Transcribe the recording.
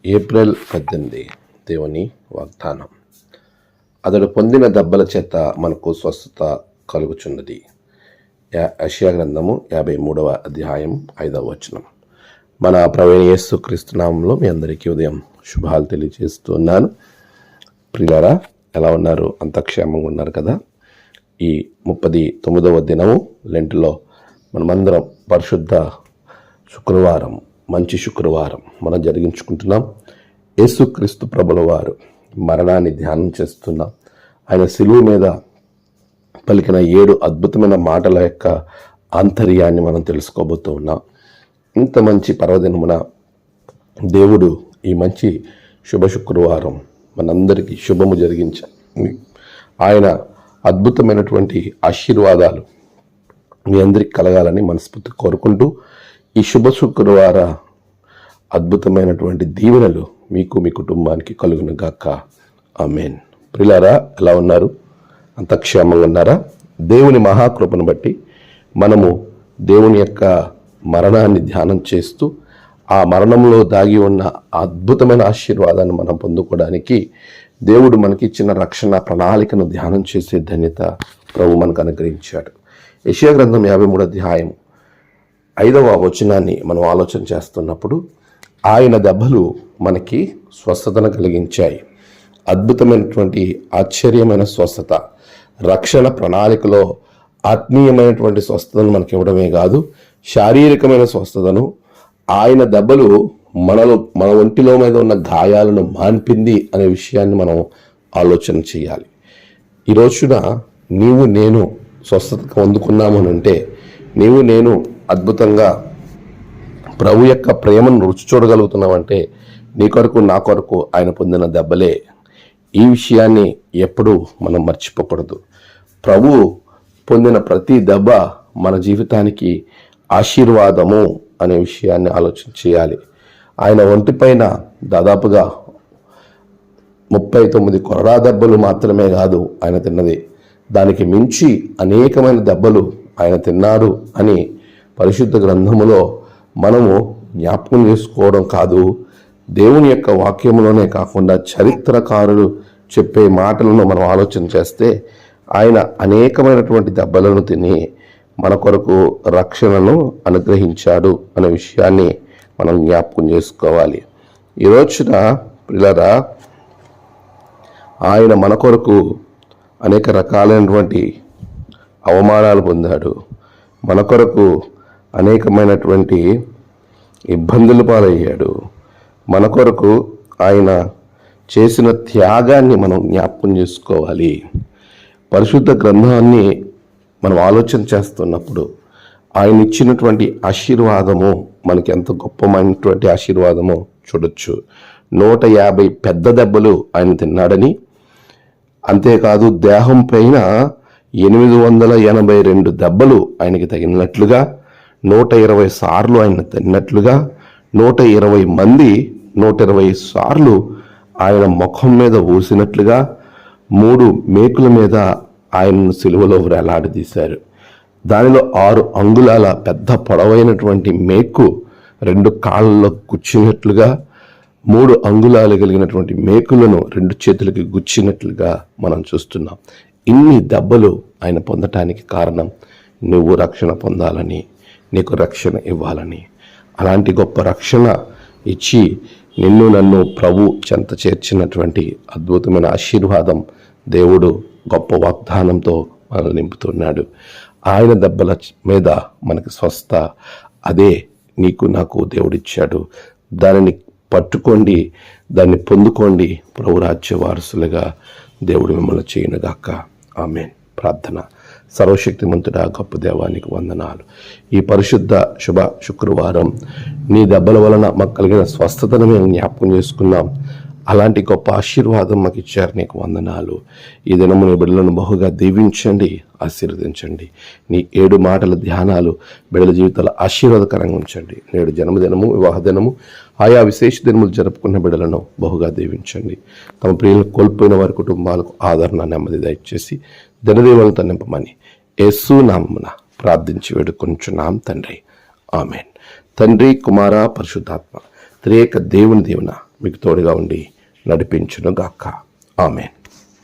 April 18 దేవుని వాగ్దానం. అతడు పొందిన దెబ్బల చేత మనకు స్వస్థత కలుగుచున్నది. యెషయా గ్రంథము 53వ అధ్యాయం 5వ వచనం. మన ప్రభువైన యేసుక్రీస్తు నామములో మీ అందరికీ ఉదయం శుభాలు తెలియజేస్తున్నాను. ప్రియులారా, ఎలా ఉన్నారు? అంత క్షేమంగా ఉన్నారు కదా? ఈ 39వ దినము లెంట్లో మనమందరం పరిశుద్ధ శుక్రవారం, మంచి శుక్రవారం మనం జరిగించుకుంటున్నాం. యేసుక్రీస్తు ప్రభుల వారు మరణాన్ని ధ్యానం చేస్తున్నాం. ఆయన శిలువ మీద పలికిన 7 అద్భుతమైన మాటల యొక్క ఆంతర్యాన్ని మనం తెలుసుకోబోతూ ఉన్నాం. ఇంత మంచి పర్వదినమున దేవుడు ఈ మంచి శుభ శుక్రవారం మనందరికీ శుభము జరిగించాలి. ఆయన అద్భుతమైనటువంటి ఆశీర్వాదాలు మీ అందరికి కలగాలని మనస్ఫూర్తి కోరుకుంటూ, ఈ శుభ శుక్రవార అద్భుతమైనటువంటి దీవెనలు మీకు, మీ కుటుంబానికి కలుగును గాక. ఆమేన్. ప్రియులారా, ఎలా ఉన్నారు? అంత క్షేమంగా ఉన్నారా? దేవుని మహాకృపను బట్టి మనము దేవుని యొక్క మరణాన్ని ధ్యానం చేస్తూ ఆ మరణంలో దాగి ఉన్న అద్భుతమైన ఆశీర్వాదాన్ని మనం పొందుకోవడానికి దేవుడు మనకిచ్చిన రక్షణ ప్రణాళికను ధ్యానం చేసే ధన్యత ప్రభు మనకు అనుగ్రహించాడు. యెషయా గ్రంథం 53వ అధ్యాయం 5వ వచనాన్ని మనం ఆలోచన చేస్తున్నప్పుడు, ఆయన దెబ్బలు మనకి స్వస్థతను కలిగించాయి. అద్భుతమైనటువంటి ఆశ్చర్యమైన స్వస్థత, రక్షణ ప్రణాళికలో ఆత్మీయమైనటువంటి స్వస్థతను మనకి ఇవ్వడమే కాదు, శారీరకమైన స్వస్థతను ఆయన దెబ్బలు మన ఒంటిలో మీద ఉన్న గాయాలను మాన్పింది అనే విషయాన్ని మనం ఆలోచన చేయాలి. ఈ రోజున నీవు నేను స్వస్థత పొందుకున్నాము అంటే, నీవు నేను అద్భుతంగా ప్రభు యొక్క ప్రేమను రుచి చూడగలుగుతున్నామంటే నీ కొరకు, నా కొరకు ఆయన పొందిన దెబ్బలే. ఈ విషయాన్ని ఎప్పుడూ మనం మర్చిపోకూడదు. ప్రభు పొందిన ప్రతి దెబ్బ మన జీవితానికి ఆశీర్వాదము అనే విషయాన్ని ఆలోచన చేయాలి. ఆయన ఒంటిపైన దాదాపుగా 39 కొరడా దెబ్బలు మాత్రమే కాదు ఆయన తిన్నది, దానికి మించి అనేకమైన దెబ్బలు ఆయన తిన్నారు అని పరిశుద్ధ గ్రంథములో మనము జ్ఞాపకం చేసుకోవడం కాదు, దేవుని యొక్క వాక్యములోనే కాకుండా చరిత్రకారులు చెప్పే మాటలను మనం ఆలోచన చేస్తే, ఆయన అనేకమైనటువంటి దెబ్బలను తిని మన కొరకు రక్షణను అనుగ్రహించాడు అనే విషయాన్ని మనం జ్ఞాపకం చేసుకోవాలి. ఈ రోజున పిల్లరా, ఆయన మన కొరకు అనేక రకాలైనటువంటి అవమానాలు పొందాడు. మన కొరకు అనేకమైనటువంటి ఇబ్బందులు పాలయ్యాడు. మన కొరకు ఆయన చేసిన త్యాగాన్ని మనం జ్ఞాపకం చేసుకోవాలి. పరిశుద్ధ గ్రంథాన్ని మనం ఆలోచన చేస్తున్నప్పుడు ఆయన ఇచ్చినటువంటి ఆశీర్వాదము మనకి ఎంత గొప్పమైనటువంటి ఆశీర్వాదమో చూడొచ్చు. 150 పెద్ద దెబ్బలు ఆయన తిన్నాడని, అంతేకాదు దేహం పైన 882 దెబ్బలు ఆయనకి తగినట్లుగా, 120 సార్లు ఆయన తిన్నట్లుగా, 120 మంది 120 సార్లు ఆయన ముఖం మీద ఊసినట్లుగా, 3 మేకుల మీద ఆయనను సిలువలో వేలాడదీశారు. దానిలో 6 అంగుళాల పెద్ద పొడవైనటువంటి మేకు 2 కాళ్ళలో గుచ్చినట్లుగా, 3 అంగుళాలు కలిగినటువంటి మేకులను 2 చేతులకి గుచ్చినట్లుగా మనం చూస్తున్నాం. ఇన్ని దెబ్బలు ఆయన పొందటానికి కారణం నువ్వు రక్షణ పొందాలని, నీకు రక్షణ ఇవ్వాలని. అలాంటి గొప్ప రక్షణ ఇచ్చి నిన్ను నన్ను ప్రభు చెంత చేర్చినటువంటి అద్భుతమైన ఆశీర్వాదం దేవుడు గొప్ప వాగ్దానంతో మనల్ని నింపుతున్నాడు. ఆయన దెబ్బల మీద మనకి స్వస్థ, అదే నీకు నాకు దేవుడిచ్చాడు. దానిని పట్టుకోండి, దాన్ని పొందుకోండి. ప్రభు రాజ్య వారసులుగా దేవుడు మిమ్మల్ని చేయనుగాక. ఆమేన్. ప్రార్థన. సర్వశక్తిమంతుడా, గొప్ప దేవానికి వందనాలు. ఈ పరిశుద్ధ శుభ శుక్రవారం నీ దెబ్బల వలన మాకు కలిగిన స్వస్థతను మేము జ్ఞాపకం చేసుకున్నాం. అలాంటి గొప్ప ఆశీర్వాదం మాకు ఇచ్చారు, నీకు వందనాలు. ఈ దినము నీ బిడ్డలను బహుగా దీవించండి, ఆశీర్వదించండి. నీ 7 మాటల ధ్యానాలు బిడ్డల జీవితాల ఆశీర్వాదకరంగా ఉంచండి. నేడు జన్మదినము, వివాహ దినము, ఆయా విశేష దినములు జరుపుకున్న బిడ్డలను బహుగా దీవించండి. తమ ప్రియులను కోల్పోయిన వారి కుటుంబాలకు ఆదరణ, నెమ్మది దయచేసి దినదీవులతో నింపమని యేసు నామమున ప్రార్థించి వేడుకొంచున్నాం తండ్రి. ఆమేన్. తండ్రి, కుమార, పరిశుద్ధాత్మ త్రియేక దేవుని దీవెన మీకు తోడుగా ఉండి నడిపించును గాక. ఆమేన్.